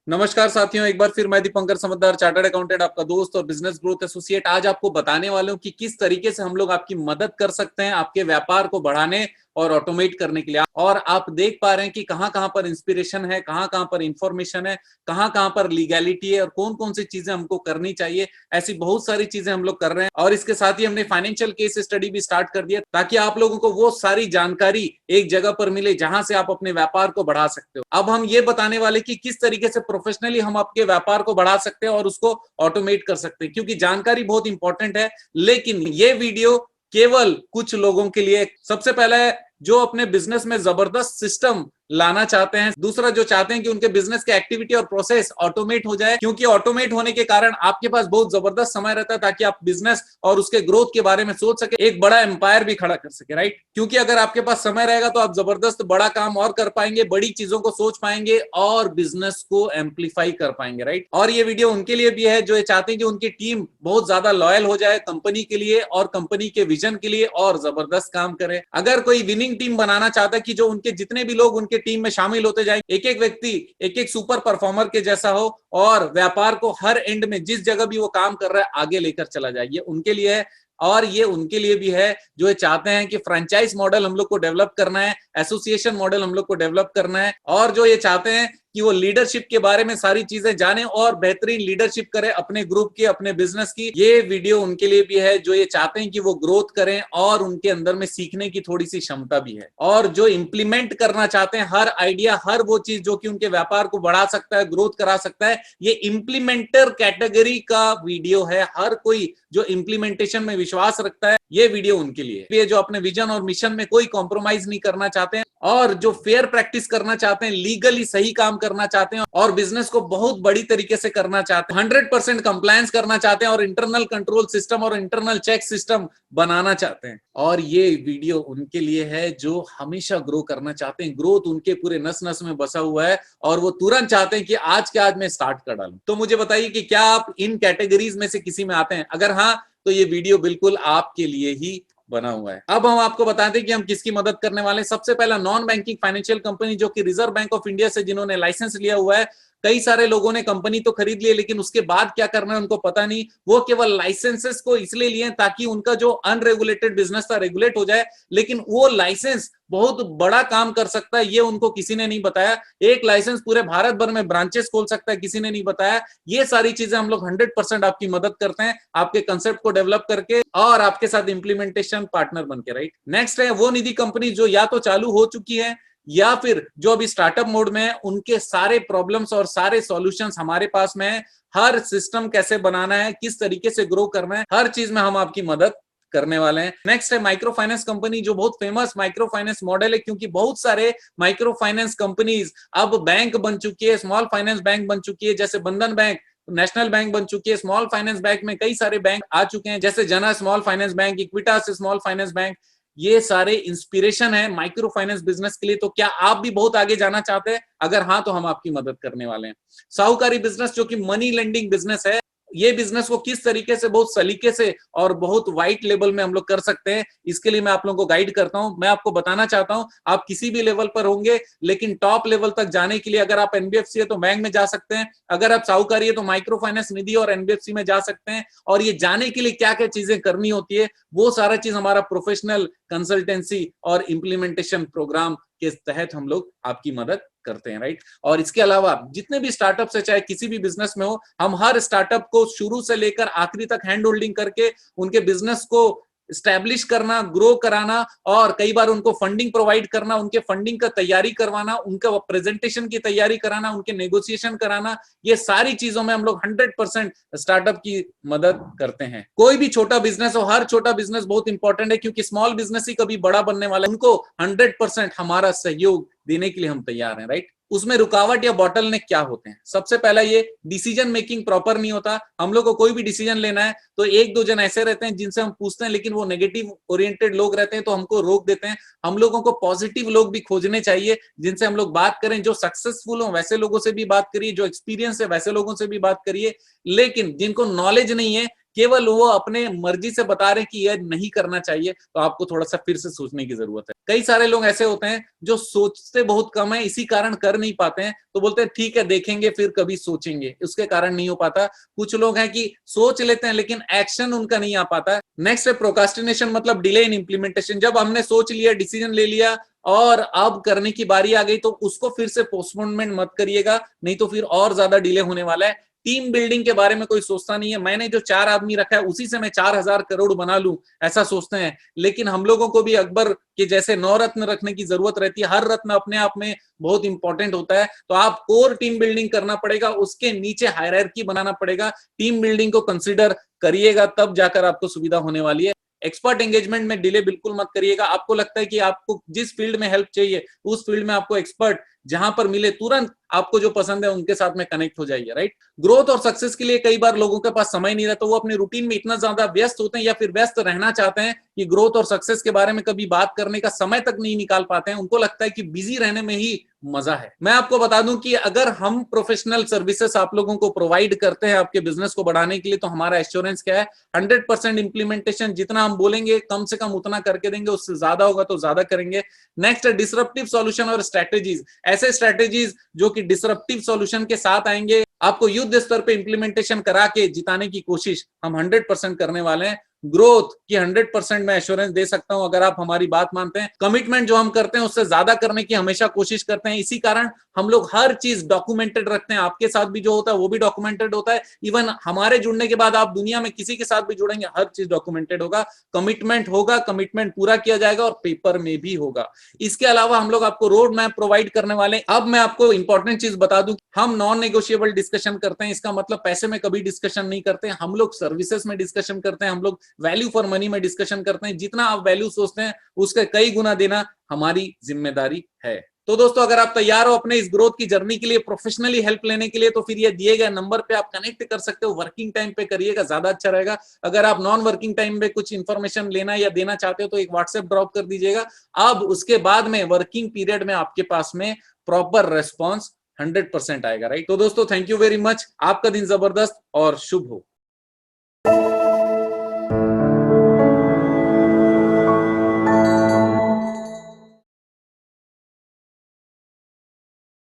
नमस्कार साथियों, एक बार फिर मैं दीपंकर समझदार चार्टर्ड अकाउंटेंट, आपका दोस्त और बिजनेस ग्रोथ एसोसिएट आज आपको बताने वाले हूं कि किस तरीके से हम लोग आपकी मदद कर सकते हैं आपके व्यापार को बढ़ाने और ऑटोमेट करने के लिए। और आप देख पा रहे हैं कि कहां कहां पर इंस्पिरेशन है, कहां कहां पर इंफॉर्मेशन है, कहां कहां पर लीगैलिटी है और कौन कौन सी चीजें हमको करनी चाहिए। ऐसी बहुत सारी चीजें हम लोग कर रहे हैं और इसके साथ ही हमने फाइनेंशियल केस स्टडी भी स्टार्ट कर दिया ताकि आप लोगों को वो सारी जानकारी एक जगह पर मिले जहां से आप अपने व्यापार को बढ़ा सकते हो। अब हम ये बताने वाले कि किस तरीके से प्रोफेशनली हम आपके व्यापार को बढ़ा सकते हैं और उसको ऑटोमेट कर सकते हैं, क्योंकि जानकारी बहुत इंपॉर्टेंट है। लेकिन ये वीडियो केवल कुछ लोगों के लिए। सबसे पहला है जो अपने बिजनेस में जबरदस्त सिस्टम लाना चाहते हैं, दूसरा जो चाहते हैं कि उनके बिजनेस के एक्टिविटी और प्रोसेस ऑटोमेट हो जाए, क्योंकि ऑटोमेट होने के कारण आपके पास बहुत जबरदस्त समय रहता है ताकि आप बिजनेस और उसके ग्रोथ के बारे में सोच सके, एक बड़ा एम्पायर भी खड़ा कर सके, राइट। क्योंकि अगर आपके पास समय रहेगा तो आप जबरदस्त बड़ा काम और कर पाएंगे, बड़ी चीजों को सोच पाएंगे और बिजनेस को एम्पलीफाई कर पाएंगे, राइट। और ये वीडियो उनके लिए भी है जो ये चाहते हैं कि उनकी टीम बहुत ज्यादा लॉयल हो जाए कंपनी के लिए और कंपनी के विजन के लिए और जबरदस्त काम करे। अगर कोई विनिंग टीम बनाना चाहता है कि जो उनके जितने भी लोग उनके टीम में शामिल होते जाएंगे, एक एक व्यक्ति एक एक सुपर परफॉर्मर के जैसा हो और व्यापार को हर एंड में जिस जगह भी वो काम कर रहा है आगे लेकर चला जाए, ये उनके लिए है। और ये उनके लिए भी है जो ये चाहते हैं कि फ्रेंचाइज मॉडल हम लोग को डेवलप करना है, एसोसिएशन मॉडल हम लोग को डेवलप करना है, और जो ये चाहते हैं कि वो लीडरशिप के बारे में सारी चीजें जाने और बेहतरीन लीडरशिप करें अपने ग्रुप की, अपने बिजनेस की। ये वीडियो उनके लिए भी है जो ये चाहते हैं कि वो ग्रोथ करें और उनके अंदर में सीखने की थोड़ी सी क्षमता भी है, और जो इंप्लीमेंट करना चाहते हैं हर आइडिया, हर वो चीज जो कि उनके व्यापार को बढ़ा सकता है, ग्रोथ करा सकता है। ये इंप्लीमेंटर कैटेगरी का वीडियो है। हर कोई जो इंप्लीमेंटेशन में विश्वास रखता है ये वीडियो उनके लिए है। जो अपने विजन और मिशन में कोई कॉम्प्रोमाइज नहीं करना चाहते हैं और जो फेयर प्रैक्टिस करना चाहते हैं, लीगली सही काम करना चाहते हैं और बिजनेस को बहुत बड़ी तरीके से करना चाहते हैं, 100% कंप्लायंस करना चाहते हैं और इंटरनल कंट्रोल सिस्टम और इंटरनल चेक सिस्टम बनाना चाहते हैं। और ये वीडियो उनके लिए है जो हमेशा ग्रो करना चाहते हैं, ग्रोथ उनके पूरे नस नस में बसा हुआ है और वो तुरंत चाहते हैं कि आज के आज मैं स्टार्ट कर डालूं। तो मुझे बताइए कि क्या आप इन कैटेगरीज में से किसी में आते हैं? अगर हाँ तो ये वीडियो बिल्कुल आपके लिए ही बना हुआ है। अब हम आपको बताते हैं कि हम किसकी मदद करने वाले हैं। सबसे पहला नॉन बैंकिंग फाइनेंशियल कंपनी जो कि रिजर्व बैंक ऑफ इंडिया से जिन्होंने लाइसेंस लिया हुआ है। कई सारे लोगों ने कंपनी तो खरीद ली लेकिन उसके बाद क्या करना है उनको पता नहीं। वो केवल लाइसेंसेस को इसलिए लिए ताकि उनका जो अनरेगुलेटेड बिजनेस था रेगुलेट हो जाए, लेकिन वो लाइसेंस बहुत बड़ा काम कर सकता है ये उनको किसी ने नहीं बताया। एक लाइसेंस पूरे भारत भर में ब्रांचेस खोल सकता है, किसी ने नहीं बताया। ये सारी चीजें हम लोग 100% आपकी मदद करते हैं आपके कंसेप्ट को डेवलप करके और आपके साथ इंप्लीमेंटेशन पार्टनर बन के, राइट। नेक्स्ट है वो निधि कंपनी जो या तो चालू हो चुकी है या फिर जो अभी स्टार्टअप मोड में है। उनके सारे प्रॉब्लम्स और सारे सॉल्यूशंस हमारे पास में है। हर सिस्टम कैसे बनाना है, किस तरीके से ग्रो करना है, हर चीज में हम आपकी मदद करने वाले हैं। नेक्स्ट है माइक्रो फाइनेंस कंपनी जो बहुत फेमस माइक्रो फाइनेंस मॉडल है, क्योंकि बहुत सारे माइक्रो फाइनेंस कंपनीज अब बैंक बन चुकी है, स्मॉल फाइनेंस बैंक बन चुकी है, जैसे बंधन बैंक नेशनल बैंक बन चुकी है। स्मॉल फाइनेंस बैंक में कई सारे बैंक आ चुके हैं जैसे जना small finance bank, Equitas small finance bank. ये सारे इंस्पिरेशन है माइक्रो फाइनेंस बिजनेस के लिए। तो क्या आप भी बहुत आगे जाना चाहते हैं? अगर हाँ तो हम आपकी मदद करने वाले हैं। साहूकारी बिजनेस जो कि मनी लेंडिंग बिजनेस है, ये बिजनेस को किस तरीके से बहुत सलीके से और बहुत वाइट लेवल में हम लोग कर सकते हैं, इसके लिए मैं आप लोगों को गाइड करता हूं। मैं आपको बताना चाहता हूं आप किसी भी लेवल पर होंगे, लेकिन टॉप लेवल तक जाने के लिए अगर आप एनबीएफसी है तो बैंक में जा सकते हैं, अगर आप साहूकारी है तो माइक्रो फाइनेंस निधि और एनबीएफसी में जा सकते हैं। और ये जाने के लिए क्या क्या चीजें करनी होती है वो सारा चीज हमारा प्रोफेशनल कंसल्टेंसी और इंप्लीमेंटेशन प्रोग्राम के तहत हम लोग आपकी मदद करते हैं, राइट। और इसके अलावा जितने भी स्टार्टअप है चाहे किसी भी बिजनेस में हो, हम हर स्टार्टअप को शुरू से लेकर आखिरी तक हैंड होल्डिंग करके उनके बिजनेस को स्टैब्लिश करना, ग्रो कराना और कई बार उनको फंडिंग प्रोवाइड करना, उनके फंडिंग का तैयारी करवाना, उनका प्रेजेंटेशन की तैयारी कराना, उनके नेगोशिएशन कराना, ये सारी चीजों में हम लोग 100% स्टार्टअप की मदद करते हैं। कोई भी छोटा बिजनेस हो, हर छोटा बिजनेस बहुत इंपॉर्टेंट है क्योंकि स्मॉल बिजनेस ही कभी बड़ा बनने वाला है। उनको 100% हमारा सहयोग देने के लिए हम तैयार हैं, राइट। उसमें रुकावट या बॉटल नेक क्या होते हैं? सबसे पहला ये डिसीजन मेकिंग प्रॉपर नहीं होता। हम लोग को कोई भी डिसीजन लेना है तो एक दो जन ऐसे रहते हैं जिनसे हम पूछते हैं लेकिन वो नेगेटिव ओरिएंटेड लोग रहते हैं तो हमको रोक देते हैं। हम लोगों को पॉजिटिव लोग भी खोजने चाहिए जिनसे हम लोग बात करें, जो सक्सेसफुल हो वैसे लोगों से भी बात करिए, जो एक्सपीरियंस है वैसे लोगों से भी बात करिए। लेकिन जिनको नॉलेज नहीं है केवल वो अपने मर्जी से बता रहे हैं कि यह नहीं करना चाहिए, तो आपको थोड़ा सा फिर से सोचने की जरूरत है। कई सारे लोग ऐसे होते हैं जो सोचते बहुत कम है, इसी कारण कर नहीं पाते हैं, तो बोलते हैं ठीक है देखेंगे फिर कभी सोचेंगे, उसके कारण नहीं हो पाता। कुछ लोग हैं कि सोच लेते हैं लेकिन एक्शन उनका नहीं आ पाता। नेक्स्ट है प्रोकास्टिनेशन, मतलब डिले इन इंप्लीमेंटेशन। जब हमने सोच लिया, डिसीजन ले लिया और अब करने की बारी आ गई, तो उसको फिर से पोस्टपोनमेंट मत करिएगा, नहीं तो फिर और ज्यादा डिले होने वाला है। टीम बिल्डिंग के बारे में कोई सोचता नहीं है, मैंने जो 4 आदमी रखा है उसी से मैं 4000 करोड़ बना लूं, ऐसा सोचते हैं। लेकिन हम लोगों को भी अकबर के जैसे 9 रत्न रखने की जरूरत रहती है, हर रत्न अपने आप में बहुत इंपॉर्टेंट होता है। तो आप कोर टीम बिल्डिंग करना पड़ेगा, उसके नीचे हायरार्की बनाना पड़ेगा। टीम बिल्डिंग को कंसिडर करिएगा, तब जाकर आपको सुविधा होने वाली है। एक्सपर्ट एंगेजमेंट में डिले बिल्कुल मत करिएगा। आपको लगता है कि आपको जिस फील्ड में हेल्प चाहिए उस फील्ड में आपको एक्सपर्ट जहां पर मिले, तुरंत आपको जो पसंद है उनके साथ में कनेक्ट हो जाइए, राइट। ग्रोथ और सक्सेस के लिए कई बार लोगों के पास समय नहीं रहता, वो अपने रूटीन में इतना ज्यादा व्यस्त होते हैं या फिर व्यस्त रहना चाहते हैं कि ग्रोथ और सक्सेस के बारे में कभी बात करने का समय तक नहीं निकाल पाते हैं। उनको लगता है कि बिजी रहने में ही मजा है। मैं आपको बता दूं कि अगर हम प्रोफेशनल सर्विसेज आप लोगों को प्रोवाइड करते हैं आपके बिजनेस को बढ़ाने के लिए, तो हमारा एश्योरेंस क्या है, 100% इंप्लीमेंटेशन। जितना हम बोलेंगे कम से कम उतना करके देंगे, उससे ज्यादा होगा तो ज्यादा करेंगे। नेक्स्ट है डिसरप्टिव सॉल्यूशन और स्ट्रेटेजीज। ऐसे स्ट्रेटेजीज जो कि डिसरप्टिव सॉल्यूशन के साथ आएंगे, आपको युद्ध स्तर पे इंप्लीमेंटेशन करा के जिताने की कोशिश हम 100% करने वाले हैं। ग्रोथ की 100% मैं एश्योरेंस दे सकता हूं अगर आप हमारी बात मानते हैं। कमिटमेंट जो हम करते हैं उससे ज्यादा करने की हमेशा कोशिश करते हैं, इसी कारण हम लोग हर चीज डॉक्यूमेंटेड रखते हैं। आपके साथ भी जो होता है वो भी डॉक्यूमेंटेड होता है। इवन हमारे जुड़ने के बाद आप दुनिया में किसी के साथ भी जुड़ेंगे, हर चीज डॉक्यूमेंटेड होगा। कमिटमेंट होगा, कमिटमेंट पूरा किया जाएगा और पेपर में भी होगा। इसके अलावा हम लोग आपको रोड मैप प्रोवाइड करने वाले हैं। अब मैं आपको इंपॉर्टेंट चीज बता दूं, हम नॉन नेगोशिएबल डिस्कशन करते हैं। इसका मतलब पैसे में कभी डिस्कशन नहीं करते हैं, हम लोग सर्विसेज में डिस्कशन करते हैं, हम लोग वैल्यू फॉर मनी में डिस्कशन करते हैं। जितना आप वैल्यू सोचते हैं उसके कई गुना देना हमारी जिम्मेदारी है। तो दोस्तों, अगर आप तैयार हो अपने इस ग्रोथ की जर्नी के लिए, प्रोफेशनली हेल्प लेने के लिए, तो फिर ये दिए गए नंबर पे आप कनेक्ट कर सकते हो। वर्किंग टाइम पे करिएगा, ज्यादा अच्छा रहेगा। अगर आप नॉन वर्किंग टाइम पे कुछ इंफॉर्मेशन लेना या देना चाहते हो तो एक व्हाट्सएप ड्रॉप कर दीजिएगा। अब उसके बाद में वर्किंग पीरियड में आपके पास में प्रॉपर रेस्पॉन्स 100% आएगा, राइट। तो दोस्तों, थैंक यू वेरी मच। आपका दिन जबरदस्त और शुभ हो।